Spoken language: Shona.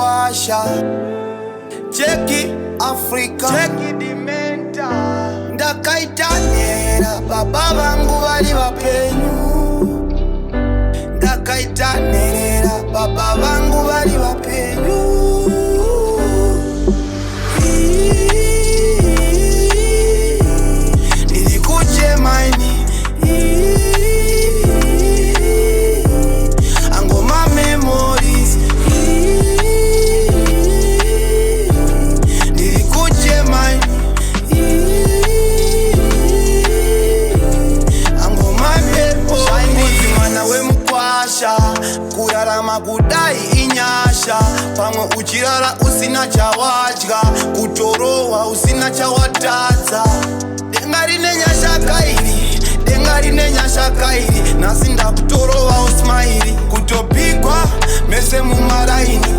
mukwasha. Cheki Africa, cheki dimenta. Ndakaitanira baba vangu vari vapenyu. Ndakaitanira baba vangu vari vapenyu. Ndiri kuchemaini angoma memories. Ndiri kuchemaini angoma memories. Mwana wemukwasha, kurarama kudai inyasha. Pamwe uchirara usina chawadya, kutorowa usina chawatadza. Denga rine nyasha kairi, denga rine nyasha kairi. Nasi ndakutorowa usmairi, kutopigwa mese mumaraini.